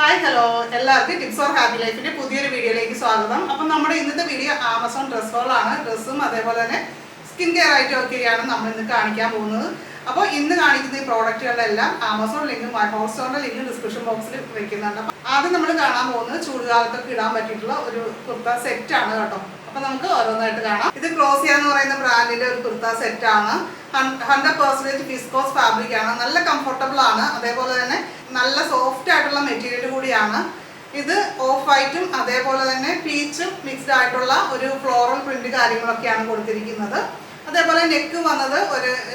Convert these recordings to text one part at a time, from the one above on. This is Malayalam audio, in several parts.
ഹായ് ഹലോ എല്ലാവർക്കും ടിപ്സ് ഫോർ ഹാപ്പി ലൈഫിന്റെ പുതിയൊരു വീഡിയോയിലേക്ക് സ്വാഗതം. അപ്പം നമ്മുടെ ഇന്നത്തെ വീഡിയോ ആമസോൺ ഡ്രസ് ഹോളാണ്. ഡ്രസ്സും അതേപോലെ തന്നെ സ്കിൻ കെയർ ഐറ്റം ഒക്കെയാണ് നമ്മൾ ഇന്ന് കാണിക്കാൻ പോകുന്നത്. അപ്പോൾ ഇന്ന് കാണിക്കുന്ന ഈ പ്രോഡക്റ്റുകളെല്ലാം ആമസോൺ ലിങ്കും ഹോട്ട്സ്റ്റാറിന്റെ ലിങ്ക് ഡിസ്ക്രിപ്ഷൻ ബോക്സിൽ വെക്കുന്നുണ്ട്. അപ്പം ആദ്യം നമ്മൾ കാണാൻ പോകുന്നത് ചൂടുകാലത്തൊക്കെ ഇടാൻ പറ്റിയിട്ടുള്ള ഒരു കുർത്ത സെറ്റ് ആണ് കേട്ടോ. അപ്പൊ നമുക്ക് ഓരോന്നായിട്ട് കാണാം. ഇത് ക്ലോസിയ എന്ന് പറയുന്ന ബ്രാൻഡിന്റെ ഒരു കുർത്ത സെറ്റ് ആണ്. 100% വിസ്കോസ് ഫാബ്രിക് ആണ്. നല്ല കംഫർട്ടബിൾ ആണ്. അതേപോലെ തന്നെ നല്ല സോഫ്റ്റ് ആയിട്ടുള്ള മെറ്റീരിയൽ കൂടിയാണ്. ഇത് ഓഫ് വൈറ്റും അതേപോലെ തന്നെ പീച്ചും മിക്സ്ഡ് ആയിട്ടുള്ള ഒരു ഫ്ലോറൽ പ്രിന്റ് കാര്യങ്ങളൊക്കെയാണ് കൊടുത്തിരിക്കുന്നത്. അതേപോലെ നെക്ക് വന്നത്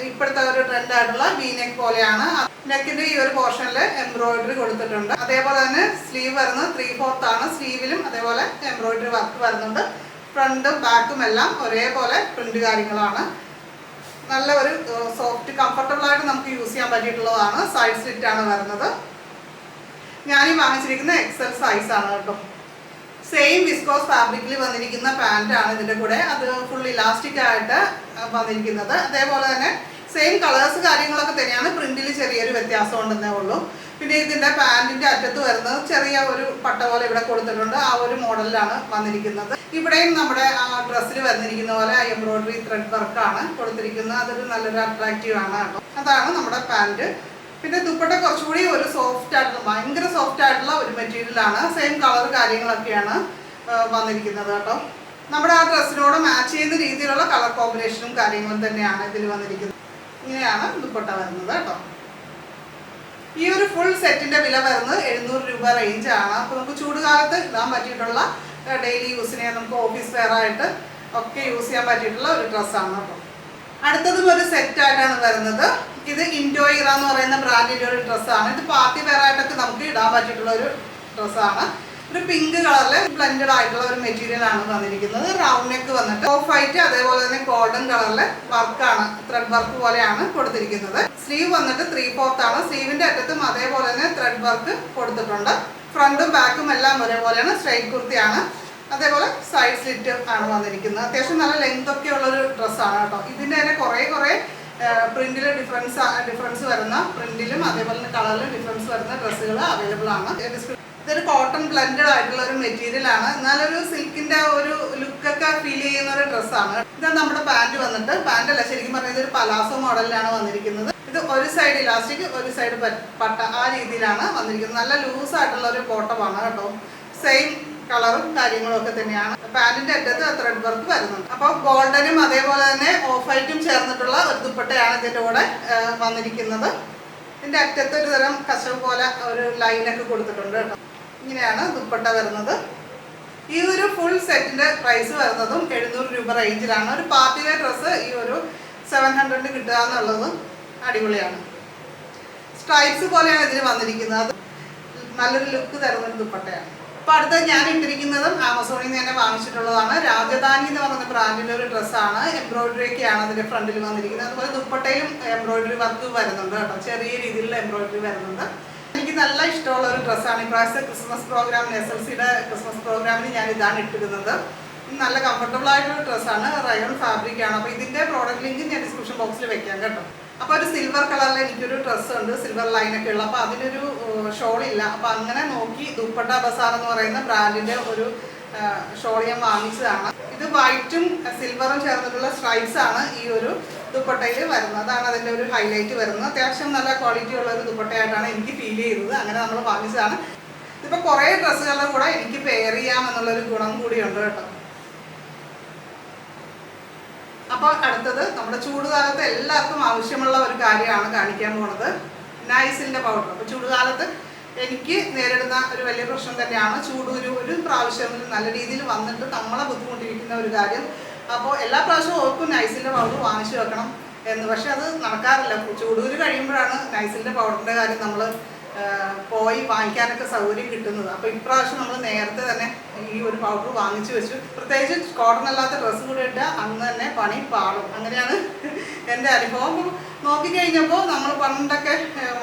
ഇപ്പോഴത്തെ ഒരു ട്രെൻഡ് ആയിട്ടുള്ള വി നെക്ക് പോലെയാണ്. നെക്കിന്റെ ഈ ഒരു പോർഷനിൽ എംബ്രോയിഡറി കൊടുത്തിട്ടുണ്ട്. അതേപോലെ തന്നെ സ്ലീവ് വരുന്നത് 3/4 ആണ്. സ്ലീവിലും അതേപോലെ എംബ്രോയിഡറി വർക്ക് വരുന്നുണ്ട്. ഫ്രണ്ടും ബാക്കും എല്ലാം ഒരേപോലെ പ്രിന്റ് കാര്യങ്ങളാണ്. നല്ല ഒരു സോഫ്റ്റ് കംഫർട്ടബിൾ ആയിട്ട് നമുക്ക് യൂസ് ചെയ്യാൻ പറ്റിയിട്ടുള്ളതാണ്. സൈഡ് സ്ലിറ്റ് ആണ് വരുന്നത്. ഞാനീ വാങ്ങിച്ചിരിക്കുന്ന എക്സൽ സൈസ് ആണ് കേട്ടോ. സെയിം വിസ്കോസ് ഫാബ്രിക്കിൽ വന്നിരിക്കുന്ന പാൻ്റ് ആണ് ഇതിൻ്റെ കൂടെ. അത് ഫുൾ ഇലാസ്റ്റിക് ആയിട്ട് വന്നിരിക്കുന്നത്. അതേപോലെ തന്നെ സെയിം കളേഴ്സ് കാര്യങ്ങളൊക്കെ തന്നെയാണ്. പ്രിന്റിൽ ചെറിയൊരു വ്യത്യാസം ഉണ്ടെന്നേ ഉള്ളൂ. പിന്നെ ഇതിൻ്റെ പാൻറ്റിൻ്റെ അറ്റത്ത് വരുന്നത് ചെറിയ ഒരു പട്ട പോലെ ഇവിടെ കൊടുത്തിട്ടുണ്ട്. ആ ഒരു മോഡലിലാണ് വന്നിരിക്കുന്നത്. ഇവിടെയും നമ്മുടെ ആ ഡ്രസ്സിൽ വന്നിരിക്കുന്ന പോലെ എംബ്രോയിഡറി ത്രെഡ് വർക്കാണ് കൊടുത്തിരിക്കുന്നത്. അതൊരു നല്ലൊരു അട്രാക്റ്റീവ് ആണ് കേട്ടോ. അതാണ് നമ്മുടെ പാൻറ്റ്. പിന്നെ ദുപ്പട്ട കുറച്ചുകൂടി ഒരു സോഫ്റ്റ് ആയിട്ടുള്ള ഭയങ്കര സോഫ്റ്റ് ആയിട്ടുള്ള ഒരു മെറ്റീരിയലാണ്. സെയിം കളർ കാര്യങ്ങളൊക്കെയാണ് വന്നിരിക്കുന്നത് കേട്ടോ. നമ്മുടെ ആ ഡ്രസ്സിനോട് മാച്ച് ചെയ്യുന്ന രീതിയിലുള്ള കളർ കോമ്പിനേഷനും കാര്യങ്ങളും തന്നെയാണ് ഇതിൽ വന്നിരിക്കുന്നത്. ഇങ്ങനെയാണ് ദുപ്പട്ട വരുന്നത് കേട്ടോ. ഈ ഒരു ഫുൾ സെറ്റിന്റെ വില വരുന്നത് 700 രൂപ റേഞ്ച് ആണ്. അപ്പോൾ നമുക്ക് ചൂടുകാലത്ത് ഇടാൻ പറ്റിയിട്ടുള്ള ഡെയിലി യൂസിനെ നമുക്ക് ഓഫീസ് വെയർ ആയിട്ട് ഒക്കെ യൂസ് ചെയ്യാൻ പറ്റിയിട്ടുള്ള ഒരു ഡ്രസ്സാണ് കേട്ടോ. അടുത്തതും ഒരു സെറ്റ് ആയിട്ടാണ് വരുന്നത്. ഇത് ഇൻഡോയിറ എന്ന് പറയുന്ന ബ്രാൻഡിൻ്റെ ഒരു ഡ്രസ്സാണ്. ഇത് പാർട്ടി വെയർ ആയിട്ടൊക്കെ നമുക്ക് ഇടാൻ പറ്റിയിട്ടുള്ള ഒരു ഡ്രസ്സാണ്. ഒരു പിങ്ക് കളറിൽ ബ്ലെൻഡഡ് ആയിട്ടുള്ള ഒരു മെറ്റീരിയൽ ആണ് വന്നിരിക്കുന്നത്. റൗണ്ട് നെക്ക് വന്നിട്ട് ഓഫ് വൈറ്റ് അതേപോലെ തന്നെ ഗോൾഡൻ കളറിലെ വർക്കാണ്, ത്രെഡ് വർക്ക് പോലെയാണ് കൊടുത്തിരിക്കുന്നത്. സ്ലീവ് വന്നിട്ട് 3/4 ആണ്. സ്ലീവിന്റെ അറ്റത്തും അതേപോലെ തന്നെ ത്രെഡ് വർക്ക് കൊടുത്തിട്ടുണ്ട്. ഫ്രണ്ടും ബാക്കും എല്ലാം ഒരേപോലെയാണ്. സ്ട്രൈറ്റ് കുർത്തിയാണ്. അതേപോലെ സൈഡ് സ്ലിറ്റ് ആണ് വന്നിരിക്കുന്നത്. അത്യാവശ്യം നല്ല ലെങ്ത് ഒക്കെ ഉള്ളൊരു ഡ്രസ്സാണ് കേട്ടോ. ഇതിൻ്റെ തന്നെ കുറേ പ്രിന്റിൽ ഡിഫറൻസ് വരുന്ന പ്രിന്റിലും അതേപോലെ തന്നെ കളറിലും ഡിഫറൻസ് വരുന്ന ഡ്രസ്സുകൾ അവൈലബിൾ ആണ്. ഇതൊരു കോട്ടൺ ബ്ലെൻഡഡ് ആയിട്ടുള്ള ഒരു മെറ്റീരിയൽ ആണ്. എന്നാലൊരു സിൽക്കിന്റെ ഒരു ലുക്കൊക്കെ ഫീൽ ചെയ്യുന്ന ഒരു ഡ്രസ്സാണ്. ഇതാണ് നമ്മുടെ പാൻറ് വന്നിട്ട്. പാൻറ് അല്ല, ശരിക്കും പറഞ്ഞാൽ ഇതൊരു പലാസോ മോഡലിലാണ് വന്നിരിക്കുന്നത്. ഇത് ഒരു സൈഡ് ഇലാസ്റ്റിക് ഒരു സൈഡ് പട്ട ആ രീതിയിലാണ് വന്നിരിക്കുന്നത്. നല്ല ലൂസ് ആയിട്ടുള്ള ഒരു ബോട്ടമാണ് കേട്ടോ. സെയിം കളറും കാര്യങ്ങളും ഒക്കെ തന്നെയാണ്. പാൻറിന്റെ അറ്റത്ത് ത്രെഡ് വർക്ക് വരുന്നുണ്ട്. അപ്പോൾ ഗോൾഡനും അതേപോലെ തന്നെ ഓഫ് വൈറ്റും ചേർന്നിട്ടുള്ള ഒരു ദുപ്പട്ടയാണ് ഇതിൻ്റെ കൂടെ വന്നിരിക്കുന്നത്. ഇതിൻ്റെ അറ്റത്ത് ഒരു തരം കശവ് പോലെ ഒരു ലൈനൊക്കെ കൊടുത്തിട്ടുണ്ട് കേട്ടോ. ഇങ്ങനെയാണ് ദുപ്പട്ട വരുന്നത്. ഈ ഒരു ഫുൾ സെറ്റിന്റെ പ്രൈസ് വരുന്നതും 700 രൂപ റേഞ്ചിലാണ്. ഒരു പാർട്ടി വെയർ ഡ്രസ്സ് ഈ ഒരു 700 കിട്ടുക എന്നുള്ളത് അടിപൊളിയാണ്. സ്ട്രൈപ്സ് പോലെയാണ് ഇതിന് വന്നിരിക്കുന്നത്. നല്ലൊരു ലുക്ക് തരുന്ന ഒരു ദുപ്പട്ടയാണ്. അപ്പൊ അടുത്ത ഞാൻ ഇട്ടിരിക്കുന്നതും ആമസോണിൽ നിന്ന് തന്നെ വാങ്ങിച്ചിട്ടുള്ളതാണ്. രാജധാനി എന്ന് പറയുന്ന ബ്രാൻഡിന്റെ ഒരു ഡ്രസ്സാണ്. എംബ്രോയിഡറി ഒക്കെയാണ് അതിന്റെ ഫ്രണ്ടിൽ വന്നിരിക്കുന്നത്. അതുപോലെ ദുപ്പട്ടയിലും എംബ്രോയിഡറി വർക്ക് വരുന്നുണ്ട് കേട്ടോ. ചെറിയ രീതിയിലുള്ള എംബ്രോയിഡറി വരുന്നുണ്ട്. എനിക്ക് നല്ല ഇഷ്ടമുള്ള ഒരു ഡ്രസ്സാണ്. ഇപ്രാവശ്യത്തെ ക്രിസ്മസ് പ്രോഗ്രാമിന് SLCയുടെ ക്രിസ്മസ് പ്രോഗ്രാമിന് ഞാൻ ഇതാണ് ഇട്ടിരുന്നത്. നല്ല കംഫർട്ടബിൾ ആയിട്ടുള്ള ഡ്രസ്സാണ്. റയോൺ ഫാബ്രിക് ആണ്. അപ്പോൾ ഇതിന്റെ പ്രോഡക്റ്റ് ലിങ്ക് ഞാൻ ഡിസ്ക്രിപ്ഷൻ ബോക്സിൽ വെക്കാം കേട്ടോ. അപ്പോൾ ഒരു സിൽവർ കളറിൽ എനിക്കൊരു ഡ്രസ്സ് ഉണ്ട്, സിൽവർ ലൈനൊക്കെ ഉള്ള. അപ്പോൾ അതിനൊരു ഷോളില്ല. അപ്പോൾ അങ്ങനെ നോക്കി ദുപ്പട്ട ബസാർ എന്ന് പറയുന്ന ബ്രാൻഡിന്റെ ഒരു ഷോൾ ഞാൻ വാങ്ങിച്ചതാണ്. ഇത് വൈറ്റും സിൽവറും ചേർന്നിട്ടുള്ള സ്ട്രൈപ്സ് ആണ് ഈ ഒരു ദുപ്പട്ടയിൽ വരുന്നത്. അതാണ് അതിൻ്റെ ഒരു ഹൈലൈറ്റ് വരുന്നത്. അത്യാവശ്യം നല്ല ക്വാളിറ്റി ഉള്ള ഒരു ദുപ്പട്ടയായിട്ടാണ് എനിക്ക് ഫീൽ ചെയ്തത്. അങ്ങനെ നമ്മൾ വാങ്ങിച്ചതാണ്. ഇതിപ്പോൾ കുറേ ഡ്രസ്സുകളുടെ കൂടെ എനിക്ക് പെയർ ചെയ്യാം എന്നുള്ളൊരു ഗുണം കൂടിയുണ്ട് കേട്ടോ. അപ്പോൾ അടുത്തത് നമ്മുടെ ചൂടുകാലത്ത് എല്ലാവർക്കും ആവശ്യമുള്ള ഒരു കാര്യമാണ് കാണിക്കാൻ പോകുന്നത്. നൈസിലിൻ്റെ പൗഡർ. അപ്പോൾ ചൂടുകാലത്ത് എനിക്ക് നേരിടുന്ന ഒരു വലിയ പ്രശ്നം തന്നെയാണ് ചൂടൂര്. ഒരു പ്രാവശ്യം നല്ല രീതിയിൽ വന്നിട്ട് നമ്മളെ ബുദ്ധിമുട്ടിരിക്കുന്ന ഒരു കാര്യം. അപ്പോൾ എല്ലാ പ്രാവശ്യവും ഓർക്കും നൈസിലിൻ്റെ പൗഡർ വാങ്ങിച്ചു വെക്കണം എന്ന്. പക്ഷെ അത് നടക്കാറില്ല. ചൂടൂര് കഴിയുമ്പോഴാണ് നൈസിലിൻ്റെ പൗഡറിൻ്റെ കാര്യം നമ്മൾ പോയി വാങ്ങിക്കാനൊക്കെ സൗകര്യം കിട്ടുന്നത്. അപ്പോൾ ഇപ്രാവശ്യം നമ്മൾ നേരത്തെ തന്നെ ഈ ഒരു പൗഡർ വാങ്ങിച്ചു വെച്ചു. പ്രത്യേകിച്ച് കോട്ടൺ അല്ലാത്ത ഡ്രസ്സ് കൂടെ ഇട്ടാൽ അന്ന് തന്നെ പണി പാടും. അങ്ങനെയാണ് എൻ്റെ അനുഭവം. നോക്കിക്കഴിഞ്ഞപ്പോൾ നമ്മൾ പണ്ടൊക്കെ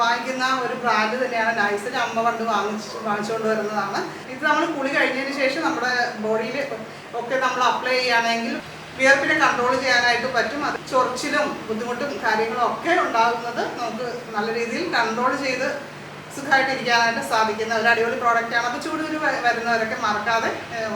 വാങ്ങിക്കുന്ന ഒരു ബ്രാൻഡ് തന്നെയാണ് നൈസിൽ. അമ്മ പണ്ട് വാങ്ങിച്ചുകൊണ്ട് വരുന്നതാണ്. ഇത് നമ്മൾ കുളി കഴിഞ്ഞതിന് ശേഷം നമ്മുടെ ബോഡിയിൽ ഒക്കെ നമ്മൾ അപ്ലൈ ചെയ്യുകയാണെങ്കിൽ വിയർപ്പിനെ കൺട്രോൾ ചെയ്യാനായിട്ട് പറ്റും. അത് ചൊറിച്ചിലും ബുദ്ധിമുട്ടും കാര്യങ്ങളും ഒക്കെ ഉണ്ടാകുന്നത് നമുക്ക് നല്ല രീതിയിൽ കൺട്രോൾ ചെയ്ത് സുഖമായിട്ടിരിക്കാനായിട്ട് സാധിക്കുന്ന ഒരു അടിപൊളി പ്രോഡക്റ്റാണ്. അപ്പോൾ ചൂടുകുരു വരുന്നവരൊക്കെ മറക്കാതെ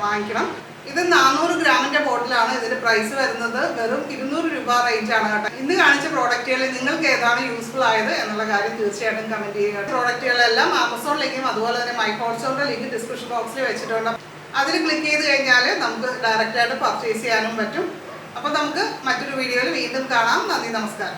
വാങ്ങിക്കണം. ഇത് 400 ഗ്രാമിൻ്റെ ബോട്ടിലാണ്. ഇതിന് പ്രൈസ് വരുന്നത് വെറും 200 രൂപ റേഞ്ചാണ് കേട്ടോ. ഇന്ന് കാണിച്ച പ്രോഡക്റ്റുകളിൽ നിങ്ങൾക്ക് ഏതാണ് യൂസ്ഫുൾ ആയത് എന്നുള്ള കാര്യം തീർച്ചയായിട്ടും കമൻറ്റ് ചെയ്യുക. പ്രോഡക്റ്റുകളെല്ലാം ആമസോൺ ലിങ്കും അതുപോലെ തന്നെ മൈ ഹോട്ട്സ്റ്റോറിൻ്റെ ലിങ്ക് ഡിസ്ക്രിപ്ഷൻ ബോക്സിൽ വെച്ചിട്ടുണ്ട്. അതിൽ ക്ലിക്ക് ചെയ്ത് കഴിഞ്ഞാൽ നമുക്ക് ഡയറക്റ്റായിട്ട് പർച്ചേസ് ചെയ്യാനും പറ്റും. അപ്പോൾ നമുക്ക് മറ്റൊരു വീഡിയോയിൽ വീണ്ടും കാണാം. നന്ദി, നമസ്കാരം.